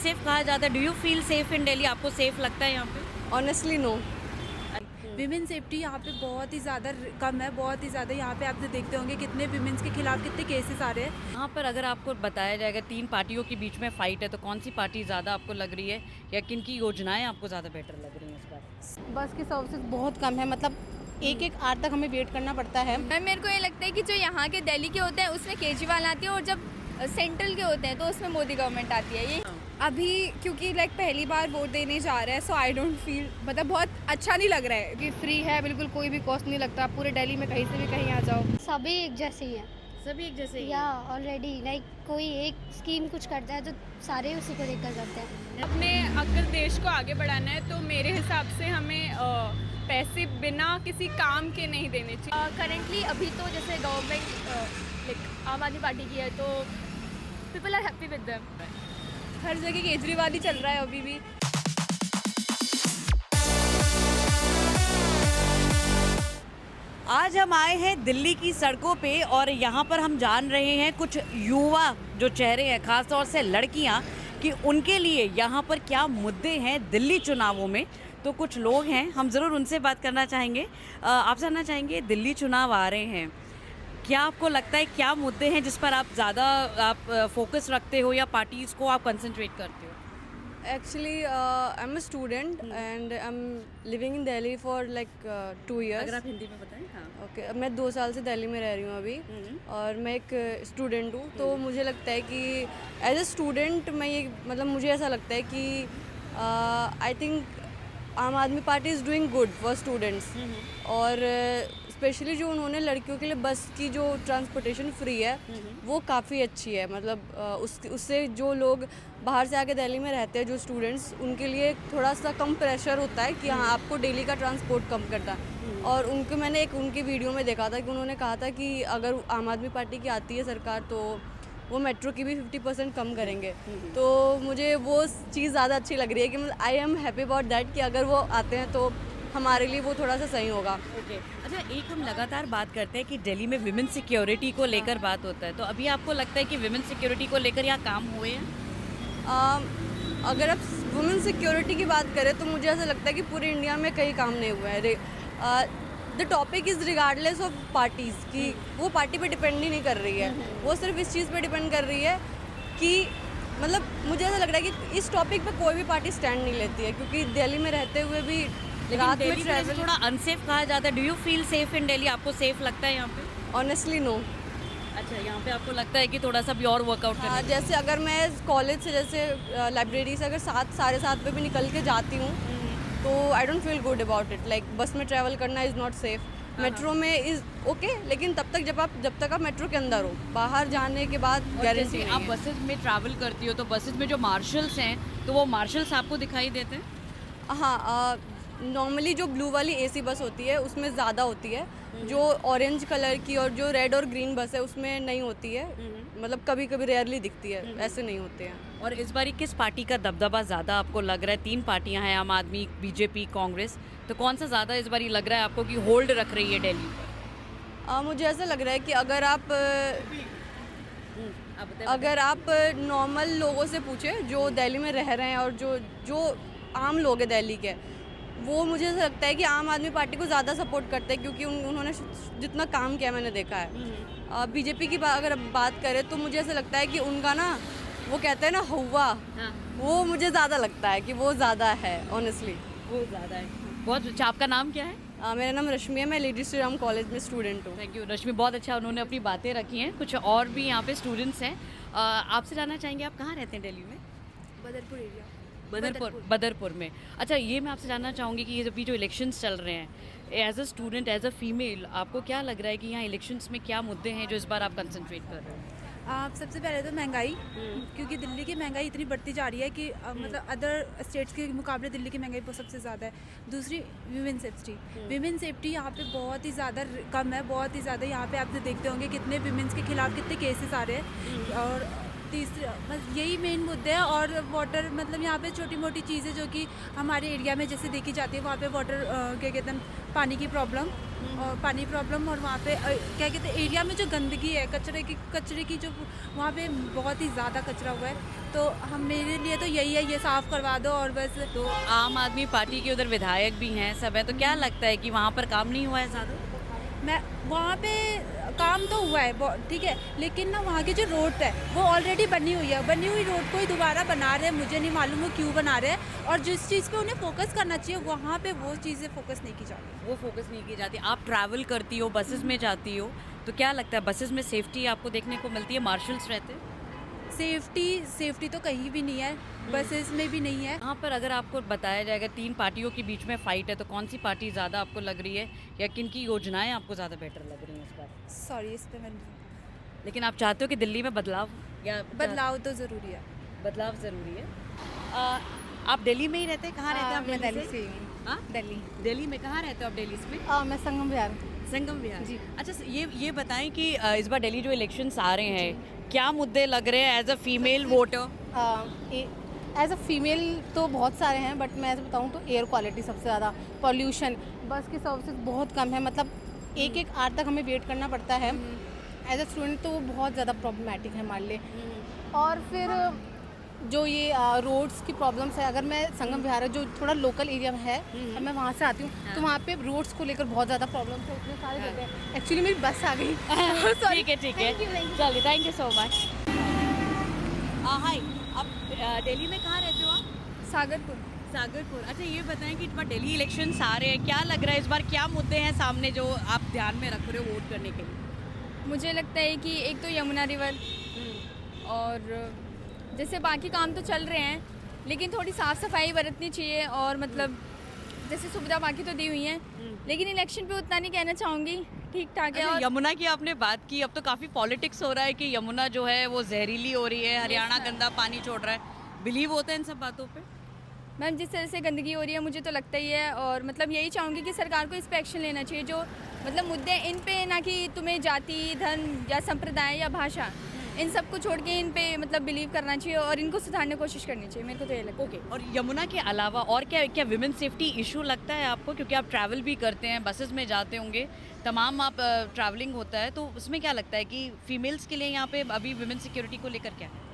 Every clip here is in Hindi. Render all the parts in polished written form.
सेफ कहा जाता है। Do you feel safe in Delhi? आपको सेफ लगता है यहाँ पे? Honestly no. विमेन सेफ्टी यहाँ पे बहुत ही ज़्यादा कम है, बहुत ही ज़्यादा। यहाँ पे आप जो देखते होंगे कितने विमेंस के खिलाफ कितने केसेस आ रहे हैं। यहाँ पर अगर आपको बताया जाएगा 3 पार्टियों के बीच में फाइट है तो कौन सी पार्टी ज़्यादा आपको लग रही है या किन की योजनाएं आपको ज़्यादा बेटर लग रही हैं इस बार? बस की सर्विसेज बहुत कम है, मतलब एक एक आवर तक हमें वेट करना पड़ता है। मेरे को ये लगता है कि जो यहाँ के दिल्ली के होते हैं उसमें केजरीवाल आती है और जब सेंट्रल के होते हैं तो उसमें मोदी गवर्नमेंट आती है। ये अभी क्योंकि पहली बार वोट देने जा रहे हैं, सो आई डोंट फील, मतलब बहुत अच्छा नहीं लग रहा है कि फ्री है, बिल्कुल कोई भी कॉस्ट नहीं लगता, पूरे दिल्ली में कहीं से भी कहीं आ जाओ। सभी एक जैसे ही हैं। सभी एक जैसे या ऑलरेडी कोई एक स्कीम कुछ करता है तो सारे उसी को देखकर करते हैं। अपने अगर देश को आगे बढ़ाना है तो मेरे हिसाब से हमें पैसे बिना किसी काम के नहीं देने चाहिए। करेंटली अभी तो जैसे गवर्नमेंट आम आदमी पार्टी की है तो people are happy with them. हर जगह केजरीवाल ही चल रहा है अभी भी। आज हम आए हैं दिल्ली की सड़कों पे और यहाँ पर हम जान रहे हैं कुछ युवा जो चेहरे हैं, खास तौर से लड़कियाँ, कि उनके लिए यहाँ पर क्या मुद्दे हैं दिल्ली चुनावों में। तो कुछ लोग हैं, हम ज़रूर उनसे बात करना चाहेंगे। आप जानना चाहेंगे दिल्ली चुनाव आ रहे हैं, क्या आपको लगता है क्या मुद्दे हैं जिस पर आप ज़्यादा फोकस रखते हो या पार्टीज़ को आप कंसंट्रेट करते हो? Actually I am a student and I am living in Delhi for 2 years। अगर आप हिंदी में बताएं। हाँ। ओके, मैं 2 साल से दिल्ली में रह रही हूँ अभी, और मैं एक स्टूडेंट हूँ। तो मुझे लगता है कि एज अ स्टूडेंट मैं ये, मतलब मुझे ऐसा लगता है कि आई थिंक आम आदमी party is doing good for students. और स्पेशली जो उन्होंने लड़कियों के लिए बस की जो ट्रांसपोर्टेशन फ्री है वो काफ़ी अच्छी है। मतलब उससे जो लोग बाहर से आके दिल्ली में रहते हैं, जो स्टूडेंट्स, उनके लिए थोड़ा सा कम प्रेशर होता है कि हाँ आपको डेली का ट्रांसपोर्ट कम करता है। और मैंने एक उनकी वीडियो में देखा था कि उन्होंने कहा था कि अगर आम आदमी पार्टी की आती है सरकार तो वो मेट्रो की भी 50% कम करेंगे। तो मुझे वो चीज़ ज़्यादा अच्छी लग रही है कि मतलब I am happy about that कि अगर वो आते हैं तो हमारे लिए वो थोड़ा सा सही होगा। ओके। अच्छा, एक हम लगातार बात करते हैं कि दिल्ली में विमेन सिक्योरिटी को लेकर बात होता है, तो अभी आपको लगता है कि विमेन सिक्योरिटी को लेकर यहाँ काम हुए हैं? अगर आप वुमेन सिक्योरिटी की बात करें तो मुझे ऐसा लगता है कि पूरे इंडिया में कहीं काम नहीं हुआ है। The topic is regardless of parties, कि वो पार्टी पे डिपेंड ही नहीं कर रही है, वो सिर्फ इस चीज़ पे डिपेंड कर रही है कि मतलब मुझे ऐसा लग रहा है कि इस टॉपिक पे कोई भी पार्टी स्टैंड नहीं लेती है, क्योंकि दिल्ली में रहते हुए भी रात में ट्रैवल थोड़ा अनसेफ कहा जाता है। Do you feel safe in Delhi? आपको सेफ लगता है यहाँ पे? Honestly no. अच्छा, यहाँ पे आपको लगता है कि थोड़ा सा भी और वर्कआउट करना? जैसे अगर मैं कॉलेज से, जैसे लाइब्रेरी से अगर 7 साढ़े 7 पे भी निकल के जाती हूँ तो I don't feel good about it. बस में ट्रैवल करना इज़ नॉट सेफ। मेट्रो में इज़ ओके, लेकिन तब तक जब तक आप मेट्रो के अंदर हो, बाहर जाने के बाद गारंटी नहीं आप है। बसेज में ट्रैवल करती हो तो बसेज में जो मार्शल्स हैं तो वो मार्शल्स आपको दिखाई देते हैं? हाँ, नॉर्मली जो ब्लू वाली एसी बस होती है उसमें ज़्यादा होती है, जो ऑरेंज कलर की और जो रेड और ग्रीन बस है उसमें नहीं होती है। मतलब कभी कभी रेयरली दिखती है, ऐसे नहीं होते हैं। और इस बारी किस पार्टी का दबदबा ज़्यादा आपको लग रहा है? 3 पार्टियां हैं, आम आदमी, बीजेपी, कांग्रेस, तो कौन सा ज़्यादा इस बारी लग रहा है आपको कि होल्ड रख रही है दिल्ली? मुझे ऐसा लग रहा है कि अगर आप नॉर्मल लोगों से पूछे जो दिल्ली में रह रहे हैं और जो आम लोग हैं दिल्ली के, वो मुझे ऐसा लगता है कि आम आदमी पार्टी को ज़्यादा सपोर्ट करते हैं, क्योंकि उन्होंने जितना काम किया मैंने देखा है। बीजेपी की अगर बात करें तो मुझे ऐसा लगता है कि उनका ना, वो कहते हैं ना हुआ, वो मुझे ज़्यादा लगता है कि वो ज़्यादा है। ऑनेस्टली वो ज़्यादा है। बहुत अच्छा। आपका नाम क्या है? मेरा नाम रश्मि है, मैं लेडी श्री राम कॉलेज में स्टूडेंट हूँ। थैंक यू रश्मि, बहुत अच्छा उन्होंने अपनी बातें रखी हैं। कुछ और भी यहाँ पे स्टूडेंट्स हैं, आपसे जानना चाहेंगे आप कहाँ रहते हैं दिल्ली में? बदरपुर एरिया। बदरपुर में। अच्छा, ये मैं आपसे जानना चाहूँगी कि ये अभी जो इलेक्शंस चल रहे हैं, as a student, as a female, आपको क्या लग रहा है कि यहाँ इलेक्शंस में क्या मुद्दे हैं जो इस बार आप कंसंट्रेट कर रहे हो? आप सबसे पहले तो महंगाई, क्योंकि दिल्ली की महंगाई इतनी बढ़ती जा रही है कि मतलब अदर स्टेट्स के मुकाबले दिल्ली की महंगाई बहुत सबसे ज़्यादा है। दूसरी विमेन सेफ्टी यहाँ पे बहुत ही ज़्यादा कम है, बहुत ही ज़्यादा। यहाँ पे आप जो देखते होंगे कितने विमेंस के खिलाफ कितने केसेस आ रहे हैं। और तीसरा बस यही मेन मुद्दे हैं। और वाटर, मतलब यहाँ पे छोटी मोटी चीज़ें जो कि हमारे एरिया में जैसे देखी जाती है, वहाँ पे वाटर क्या कहते हैं, पानी की प्रॉब्लम और पानी प्रॉब्लम, और वहाँ पे क्या कहते हैं एरिया में जो गंदगी है, कचरे की जो वहाँ पे बहुत ही ज़्यादा कचरा हुआ है। तो हम मेरे लिए तो यही है, ये साफ़ करवा दो और बस। तो आम आदमी पार्टी के उधर विधायक भी हैं, सब है, तो क्या लगता है कि वहाँ पर काम नहीं हुआ है ज़्यादा? मैं वहाँ पे काम तो हुआ है ठीक है, लेकिन ना वहाँ की जो रोड है वो ऑलरेडी बनी हुई है, बनी हुई रोड को ही दोबारा बना रहे हैं। मुझे नहीं मालूम वो क्यों बना रहे हैं, और जिस चीज़ पे उन्हें फोकस करना चाहिए वहाँ पे वो चीज़ें फोकस नहीं की जाती। वो फोकस नहीं की जाती। आप ट्रैवल करती हो, बसेस में जाती हो, तो क्या लगता है बसेस में सेफ्टी आपको देखने को मिलती है? मार्शल्स रहते हैं? सेफ्टी तो कहीं भी नहीं है, बसेस में भी नहीं है। यहाँ पर अगर आपको बताया जाएगा 3 पार्टियों के बीच में फाइट है, तो कौन सी पार्टी ज़्यादा आपको लग रही है, या किन की योजनाएं आपको ज़्यादा बेटर लग रही हैं इस बार? सॉरी, इस पे मैं लेकिन आप चाहते हो कि दिल्ली में बदलाव, या बदलाव तो ज़रूरी है। बदलाव ज़रूरी है। आप दिल्ली में ही रहते हैं? कहाँ रहते हैं आप? मैं दिल्ली दिल्ली से ही हूँ। हाँ? दिल्ली में कहाँ रहते हो आप? दिल्ली में मैं संगम विहार। संगम विहार जी। अच्छा, ये बताएं कि इस बार दिल्ली जो इलेक्शंस आ रहे हैं, क्या मुद्दे लग रहे हैं as a female voter? As a female तो बहुत सारे हैं, बट मैं ऐसे बताऊँ तो एयर क्वालिटी सबसे ज़्यादा, पॉल्यूशन, बस की सर्विसेज बहुत कम है, मतलब एक आवर तक हमें वेट करना पड़ता है एज अ स्टूडेंट, तो वो बहुत ज़्यादा प्रॉब्लमेटिक है हमारे लिए। और फिर जो ये रोड्स की प्रॉब्लम्स है, अगर मैं संगम विहार जो थोड़ा लोकल एरिया में है, अब मैं वहाँ से आती हूँ, तो वहाँ पे रोड्स को लेकर बहुत ज़्यादा प्रॉब्लम्स है, इतने सारे जगह। एक्चुअली मेरी बस आ गई। ठीक है चलिए, थैंक यू सो मच। हाय, आप दिल्ली में कहाँ रहते हो आप? सागरपुर। अच्छा, ये बताएं कि इस बार दिल्ली इलेक्शंस आ रहे हैं, क्या लग रहा है इस बार क्या मुद्दे हैं सामने जो आप ध्यान में रख रहे हो वोट करने के लिए? मुझे लगता है कि एक तो यमुना रिवर, और जैसे बाकी काम तो चल रहे हैं, लेकिन थोड़ी साफ़ सफाई बरतनी चाहिए, और मतलब जैसे सुविधा बाकी तो दी हुई हैं, लेकिन इलेक्शन पे उतना नहीं कहना चाहूँगी, ठीक ठाक है। अच्छा, और यमुना की आपने बात की, अब तो काफ़ी पॉलिटिक्स हो रहा है कि यमुना जो है वो जहरीली हो रही है, हरियाणा गंदा पानी छोड़ रहा है। बिलीव होते हैं इन सब बातों पे? मैम, जिस तरह से गंदगी हो रही है मुझे तो लगता ही है, और मतलब यही चाहूँगी कि सरकार को इस पर एक्शन लेना चाहिए। जो मतलब मुद्दे इन पे, ना कि तुम्हें जाति, धर्म या संप्रदाय या भाषा, इन सब को छोड़ के इन पे मतलब बिलीव करना चाहिए और इनको सुधारने की कोशिश करनी चाहिए। मेरे को तो ये लगता है। ओके, और यमुना के अलावा और क्या विमेन सेफ्टी इशू लगता है आपको? क्योंकि आप ट्रैवल भी करते हैं, बसेस में जाते होंगे, तमाम आप ट्रैवलिंग होता है, तो उसमें क्या लगता है कि फीमेल्स के लिए यहाँ पे अभी विमेन सिक्योरिटी को लेकर क्या है?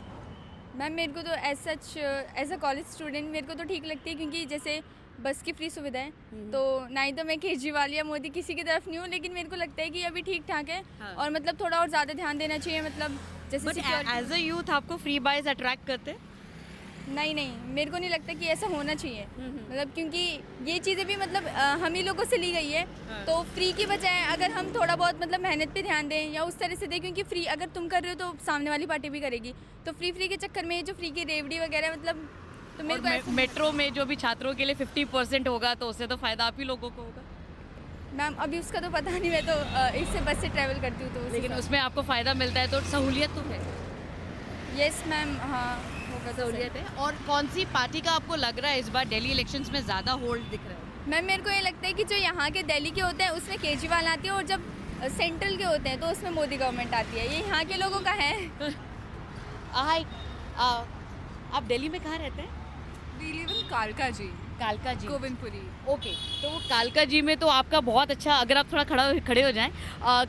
मैम, मेरे को तो as such, as a college student मेरे को तो ठीक लगती है, क्योंकि जैसे बस की फ्री सुविधा है, तो ना ही तो मैं केजरीवाल या मोदी किसी की तरफ नहीं हूँ, लेकिन मेरे को लगता है कि अभी ठीक ठाक है। हाँ। और मतलब थोड़ा और ज़्यादा ध्यान देना चाहिए, मतलब जैसे security- एज अ यूथ आपको फ्री बाइज अट्रैक्ट करते हैं? नहीं, मेरे को नहीं लगता कि ऐसा होना चाहिए, मतलब क्योंकि ये चीज़ें भी मतलब हम ही लोगों से ली गई है। हाँ। तो फ्री की बजाय अगर हम थोड़ा बहुत मतलब मेहनत पे ध्यान दें या उस तरह से दें, क्योंकि फ्री अगर तुम कर रहे हो तो सामने वाली पार्टी भी करेगी, तो फ्री के चक्कर में जो फ्री की रेवड़ी वगैरह मतलब, तो मेरे को ऐसा- मेट्रो में जो भी छात्रों के लिए 50% होगा, तो उससे तो फ़ायदा आप ही लोगों को होगा। मैम, अभी उसका तो पता नहीं, मैं तो इससे बस से ट्रैवल करती हूँ, तो उसी लेकिन से- उसमें आपको फ़ायदा मिलता है, तो सहूलियत तो है। यस मैम, हाँ होगा तो सहूलियत है। और कौन सी पार्टी का आपको लग रहा है इस बार दिल्ली इलेक्शंस में ज़्यादा होल्ड दिख रहा है? मैम, मेरे को ये लगता है कि जो यहाँ के दिल्ली के होते हैं उसमें केजरीवाल आती है, और जब सेंट्रल के होते हैं तो उसमें मोदी गवर्नमेंट आती है। ये यहाँ के लोगों का है। हाय, आप दिल्ली में कहाँ रहते हैं? We live in कालका जी, कालका जी। गोविंदपुरी। ओके, तो कालका जी में तो आपका बहुत अच्छा, अगर आप थोड़ा खड़े हो जाएं,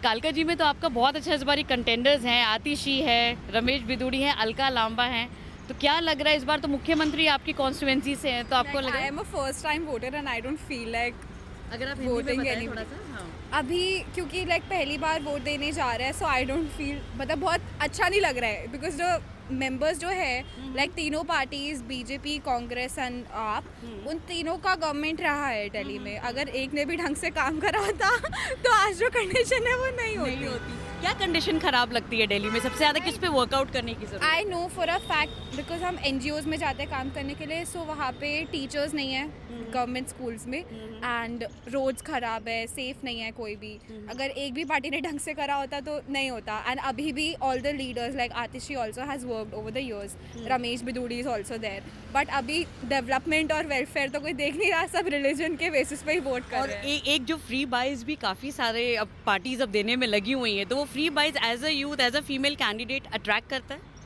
कालका जी में तो आपका बहुत अच्छा इस बार कंटेंडर्स हैं, आतिशी है, रमेश बिदूड़ी हैं, अलका लांबा हैं, तो क्या लग रहा है इस बार तो मुख्यमंत्री आपकी कॉन्स्टिट्यूएंसी से हैं, तो आपको लग रहा I है? am a first time voter and I don't feel like अगर आप voting बताएं anybody. थोड़ा सा। हाँ। अभी क्योंकि पहली बार वोट देने जा रहा है, सो आई डोंट फील, मतलब बहुत अच्छा नहीं लग रहा है, बिकॉज जो मेंबर्स जो है तीनों पार्टीज, बीजेपी, कांग्रेस एंड आप, उन तीनों का गवर्नमेंट रहा है दिल्ली में। अगर एक ने भी ढंग से काम करा होता तो आज जो कंडीशन है वो नहीं होती। क्या कंडीशन खराब लगती है दिल्ली में? सबसे ज़्यादा किस पे वर्कआउट करने की जरूरत है? I know for a fact, because हम NGOs में जाते हैं काम करने के लिए, सो वहाँ पे टीचर्स नहीं है गवर्नमेंट स्कूल्स में, एंड रोड्स ख़राब है, सेफ नहीं है कोई भी। अगर एक भी पार्टी ने ढंग से करा होता तो नहीं होता। एंड अभी भी all the leaders like Atishi also has worked over the years, Ramesh Bidhuri is also there, but अभी डेवलपमेंट और वेलफेयर तो कोई देख नहीं रहा, सब रिलीजन के बेसिस पे ही वोट कर और रहे हैं। एक जो फ्री बाइज भी काफ़ी सारे अब पार्टीज अब देने में लगी हुई हैं, तो वो freebies as a youth, as a female candidate attract करता है?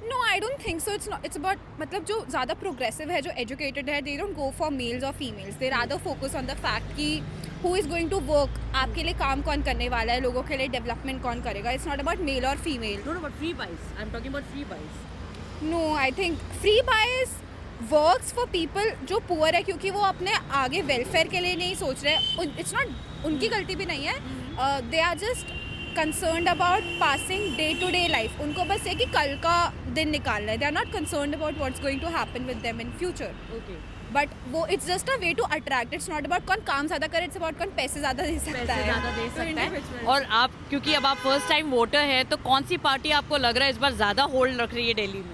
No, I don't think so. It's about मतलब जो ज़्यादा progressive है, जो educated है, they don't go for males or females. They rather focus on the fact कि who is going to work. आपके लिए काम कौन करने वाला है, लोगों के लिए development कौन करेगा. It's not about male or female. No, but free buys. I'm talking about free buys. No, I think free buys works for people जो poor है, क्योंकि वो अपने आगे welfare के लिए नहीं सोच रहे. It's not उनकी गलती भी नहीं है. They are just concerned about passing day to day life. उनको बस ये कि कल का दिन निकालना है. They are not concerned about what's going to happen with them in future. Okay. But वो it's just a way to attract. It's not about कौन काम ज़्यादा करे, इट्स अबाउट कौन पैसे ज़्यादा दे सकता है. पैसे ज़्यादा दे तो सकता है. individual. और आप क्योंकि अब आप फर्स्ट टाइम वोटर है तो कौन सी पार्टी आपको लग रहा है इस बार ज़्यादा होल्ड रख रही है दिल्ली में?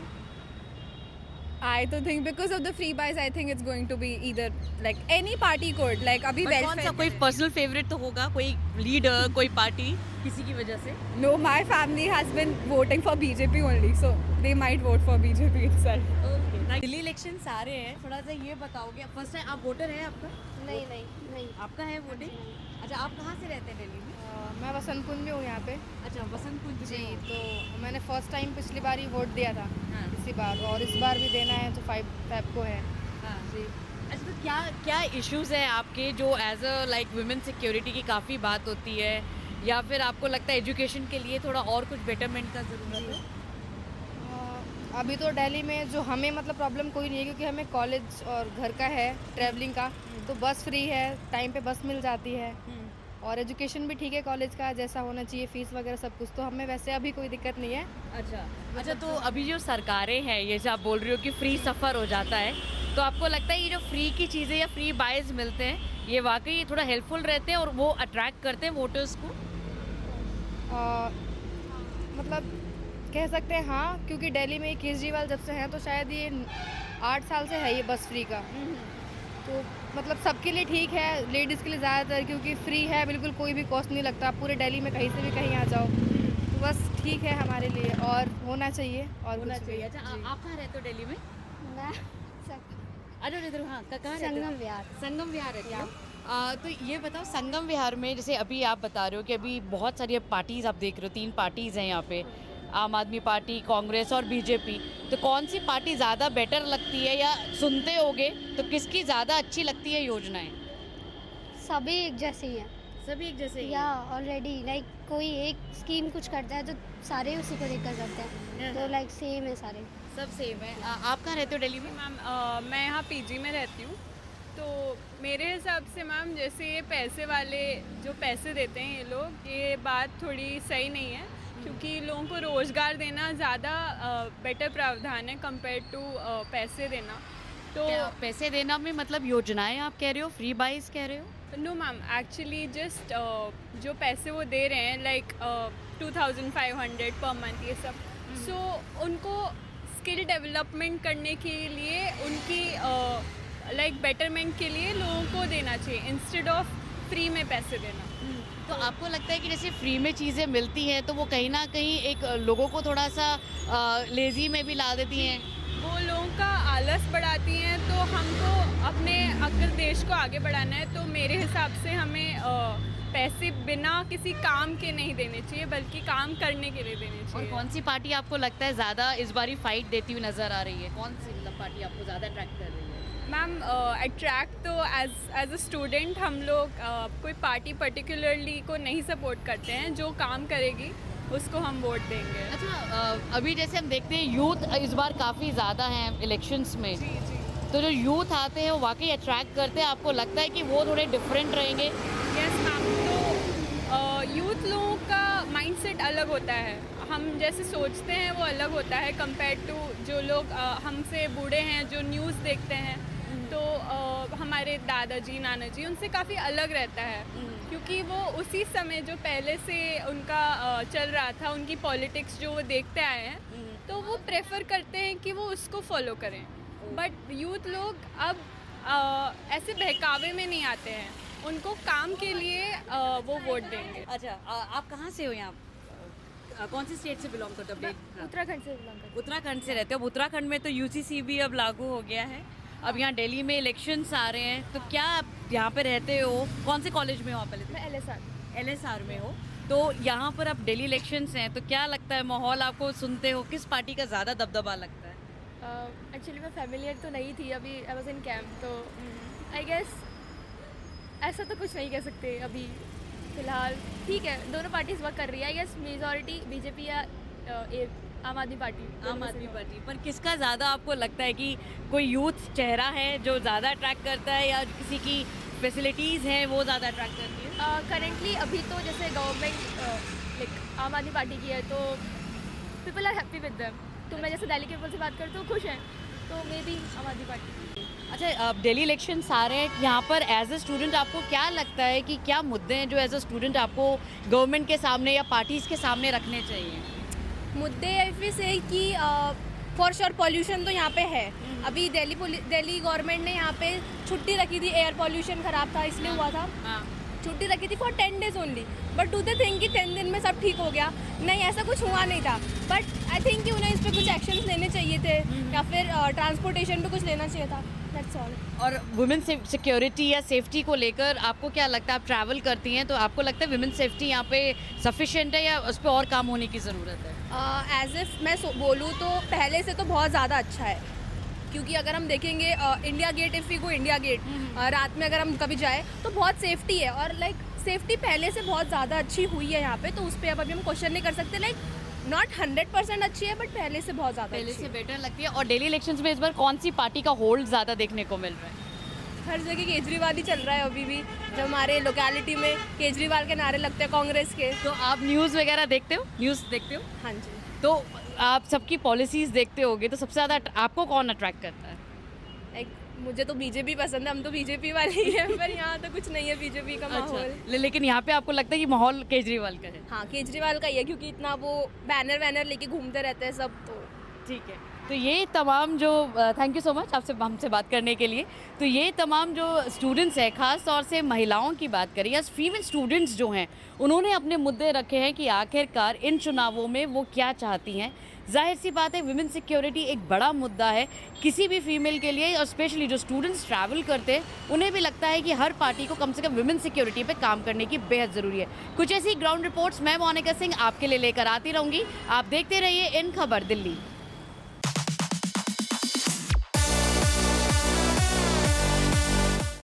I तो think because of the free buys, I think it's going to be either like any party could like अभी But कौन सा welfare. कोई पर्सनल फेवरेट तो होगा, कोई लीडर, कोई पार्टी किसी की वजह से? No, my family has been voting for BJP only, so they might vote for BJP itself. Delhi election आ रहे हैं, थोड़ा सा ये बताओगे. फर्स्ट टाइम आप वोटर है आपका? नहीं नहीं नहीं आपका है वोटिंग? अच्छा, आप कहाँ से रहते हैं दिल्ली में? मैं वसंत कुंज में हूँ यहाँ पे अच्छा, बसंत कुंज जी. में हो. तो मैंने फर्स्ट टाइम पिछली बार ही वोट दिया था हाँ. इसी बार, और इस बार भी देना है तो 5 Feb को है हाँ. जी. अच्छा, तो क्या क्या इश्यूज हैं आपके जो as a like women security की काफ़ी बात होती है, या फिर आपको लगता है एजुकेशन के लिए थोड़ा और कुछ बेटरमेंट का ज़रूरत है? अभी तो दिल्ली में जो हमें मतलब प्रॉब्लम कोई नहीं है, क्योंकि हमें कॉलेज और घर का है, ट्रैवलिंग का, तो बस फ्री है, टाइम पे बस मिल जाती है, और एजुकेशन भी ठीक है कॉलेज का जैसा होना चाहिए, फीस वगैरह सब कुछ, तो हमें वैसे अभी कोई दिक्कत नहीं है. अच्छा, तो अभी जो सरकारें हैं, ये जो आप बोल रही हो कि फ्री सफ़र हो जाता है, तो आपको लगता है ये जो फ्री की चीज़ें या फ्री बाइज मिलते हैं, ये वाकई थोड़ा हेल्पफुल रहते हैं और वो अट्रैक्ट करते हैं वोटर्स को? मतलब कह सकते हैं हाँ, क्योंकि दिल्ली में केजरीवाल जब से हैं तो शायद ये 8 साल से है ये बस फ्री का, तो मतलब सबके लिए ठीक है, लेडीज़ के लिए ज़्यादातर, क्योंकि फ्री है, बिल्कुल कोई भी कॉस्ट नहीं लगता, पूरे दिल्ली में कहीं से भी कहीं आ जाओ, तो बस ठीक है हमारे लिए, और होना चाहिए और होना कुछ भी. चाहिए. अच्छा, आप कहाँ रहते हो दिल्ली में? मैं अरे इधर, हाँ, कहाँ रहते हो? संगम विहार. संगम विहार रहते हो? तो ये बताओ, संगम विहार में जैसे अभी आप बता रहे हो कि अभी बहुत सारी पार्टीज़ आप देख रहे हो, 3 पार्टीज़ हैं यहाँ पे, आम आदमी पार्टी, कांग्रेस और बीजेपी. तो कौन सी पार्टी ज़्यादा बेटर लगती है, या सुनते होगे तो किसकी ज़्यादा अच्छी लगती है योजनाएं? सभी एक जैसे ही हैं. सभी एक जैसे ही या ऑलरेडी लाइक कोई एक स्कीम कुछ करता है तो सारे उसी को देखकर करते हैं, तो लाइक सेम है सारे. सब सेम है. आप कहाँ रहते हो दिल्ली में? मैम मैं यहाँ पीजी में रहती हूँ. तो मेरे हिसाब से मैम, जैसे ये पैसे वाले जो पैसे देते हैं ये लोग, ये बात थोड़ी सही नहीं है, क्योंकि लोगों को रोज़गार देना ज़्यादा बेटर प्रावधान है कंपेयर टू पैसे देना. तो क्या पैसे देना में मतलब योजनाएं आप कह रहे हो, फ्री बाइज कह रहे हो? नो मैम, एक्चुअली जस्ट जो पैसे वो दे रहे हैं लाइक 2500 पर मंथ, ये सब, सो उनको स्किल डेवलपमेंट करने के लिए, उनकी लाइक बेटरमेंट के लिए लोगों को देना चाहिए इंस्टेड ऑफ फ्री में पैसे देना. तो आपको लगता है कि जैसे फ्री में चीज़ें मिलती हैं तो वो कहीं ना कहीं एक लोगों को थोड़ा सा लेज़ी में भी ला देती हैं? वो लोगों का आलस बढ़ाती हैं. तो हमको अपने अगर देश को आगे बढ़ाना है तो मेरे हिसाब से हमें पैसे बिना किसी काम के नहीं देने चाहिए, बल्कि काम करने के लिए देने और चाहिए. कौन सी पार्टी आपको लगता है ज़्यादा इस बारी फाइट देती हुई नज़र आ रही है? कौन सी मतलब पार्टी आपको ज़्यादा अट्रैक्ट कर रही है? मैम, अट्रैक्ट तो एज अ स्टूडेंट हम लोग कोई पार्टी पर्टिकुलरली को नहीं सपोर्ट करते हैं. जो काम करेगी उसको हम वोट देंगे. अच्छा, अभी जैसे हम देखते हैं यूथ इस बार काफ़ी ज़्यादा हैं इलेक्शंस में, जी जी. तो जो यूथ आते हैं वो वाकई अट्रैक्ट करते हैं. आपको लगता है कि वो थोड़े डिफरेंट रहेंगे? Yes ma'am. तो यूथ लोगों का माइंडसेट अलग होता है. हम जैसे सोचते हैं वो अलग होता है कंपेयर टू जो लोग हमसे बूढ़े हैं, जो न्यूज़ देखते हैं. तो हमारे दादाजी नानाजी उनसे काफ़ी अलग रहता है, क्योंकि वो उसी समय जो पहले से उनका चल रहा था, उनकी पॉलिटिक्स जो वो देखते आए हैं, तो वो प्रेफर करते हैं कि वो उसको फॉलो करें. बट यूथ लोग अब ऐसे बहकावे में नहीं आते हैं, उनको काम के लिए वो वोट देंगे. अच्छा, आप कहाँ से हो? यहाँ कौन सी स्टेट से बिलोंग करते हो? उत्तराखंड से बिलोंग करती उत्तराखंड से रहते हो. अब उत्तराखंड में तो यूसीसी भी अब लागू हो गया है. अब यहाँ दिल्ली में इलेक्शंस आ रहे हैं, तो क्या आप यहाँ पे रहते हो? कौन से कॉलेज में हो आप? पहले हूँ. मैं LSR. LSR में हो. तो यहाँ पर अब दिल्ली इलेक्शंस हैं, तो क्या लगता है माहौल आपको सुनते हो, किस पार्टी का ज़्यादा दबदबा लगता है? एक्चुअली मैं फैमिलियर तो नहीं थी अभी, आई वाज इन कैंप, तो आई गेस ऐसा तो कुछ नहीं कह सकते अभी फ़िलहाल। ठीक है, दोनों पार्टीज वर्क कर रही है, आई गेस मेजॉरिटी बीजेपी या आम आदमी पार्टी। आम आदमी पार्टी। पर किसका ज़्यादा आपको लगता है कि कोई यूथ चेहरा है जो ज़्यादा अट्रैक्ट करता है, या किसी की फैसिलिटीज़ हैं वो ज़्यादा अट्रैक्ट करती है? करेंटली अभी तो जैसे गवर्नमेंट लाइक आम आदमी पार्टी की है, तो people are happy with them. तो मैं जैसे दिल्ली के पीपल से बात करती हूँ, खुश हैं, तो मे बी आम आदमी पार्टी। अच्छा, अब दिल्ली इलेक्शंस आ रहे हैं, यहाँ पर एज ए स्टूडेंट आपको क्या लगता है कि क्या मुद्दे हैं जो एज ए स्टूडेंट आपको गवर्नमेंट के सामने या पार्टीज़ के सामने रखने चाहिए? मुद्दे ऐसे से कि फॉर श्योर पॉल्यूशन तो यहाँ पे है। अभी दिल्ली गवर्नमेंट ने यहाँ पे छुट्टी रखी थी, एयर पॉल्यूशन ख़राब था इसलिए हुआ था, छुट्टी रखी थी for 10 days only. But do they think कि 10 दिन में सब ठीक हो गया? नहीं, ऐसा कुछ हुआ नहीं था। बट आई थिंक कि उन्हें इस पर कुछ एक्शंस लेने चाहिए थे, या फिर ट्रांसपोर्टेशन पे कुछ लेना चाहिए था, दैट्स ऑल। और वुमेन सिक्योरिटी या सेफ्टी को लेकर आपको क्या लगता है? आप ट्रैवल करती हैं, तो आपको लगता है वुमेन सेफ्टी यहाँ पे सफिशिएंट है या उस पर और काम होने की ज़रूरत है? एज इफ मैं बोलूँ तो पहले से तो बहुत ज़्यादा अच्छा है, क्योंकि अगर हम देखेंगे India gate, if we go India gate, रात में अगर हम कभी जाए तो बहुत सेफ्टी है, और लाइक सेफ्टी पहले से बहुत ज़्यादा अच्छी हुई है यहाँ पे, तो उस पर अब अभी हम क्वेश्चन नहीं कर सकते। लाइक नॉट 100% अच्छी है, बट पहले से बहुत ज़्यादा पहले अच्छी से है। बेटर लगती है। और दिल्ली इलेक्शंस में इस बार कौन सी पार्टी का होल्ड ज़्यादा देखने को मिल रहा है? हर जगह केजरीवाल ही चल रहा है अभी भी। जब हमारे लोकेलिटी में केजरीवाल के नारे लगते हैं कांग्रेस के। तो आप न्यूज़ वगैरह देखते हो? न्यूज़ देखते हो? हाँ जी। तो आप सबकी पॉलिसीज़ देखते होगे, तो सबसे ज़्यादा आपको कौन अट्रैक्ट करता है? लाइक मुझे तो बीजेपी पसंद है, हम तो बीजेपी वाले ही हैं, पर यहाँ तो कुछ नहीं है बीजेपी का माहौल। लेकिन यहाँ पे आपको लगता है कि माहौल केजरीवाल का है? हाँ, केजरीवाल का ही है, क्योंकि इतना वो बैनर लेके घूमते रहते हैं सब, तो ठीक है। तो ये तमाम जो थैंक यू सो मच आपसे हमसे बात करने के लिए। तो ये तमाम जो स्टूडेंट्स हैं, ख़ास तौर से महिलाओं की बात करें या फीमेल स्टूडेंट्स जो हैं, उन्होंने अपने मुद्दे रखे हैं कि आखिरकार इन चुनावों में वो क्या चाहती हैं। जाहिर सी बात है, विमेन सिक्योरिटी एक बड़ा मुद्दा है किसी भी फीमेल के लिए, और स्पेशली जो स्टूडेंट्स ट्रैवल करते हैं उन्हें भी लगता है कि हर पार्टी को कम से कम विमेन सिक्योरिटी पे काम करने की बेहद ज़रूरी है। कुछ ऐसी ग्राउंड रिपोर्ट्स मैं मोनिका सिंह आपके लिए लेकर आती रहूँगी। आप देखते रहिए इन खबर दिल्ली।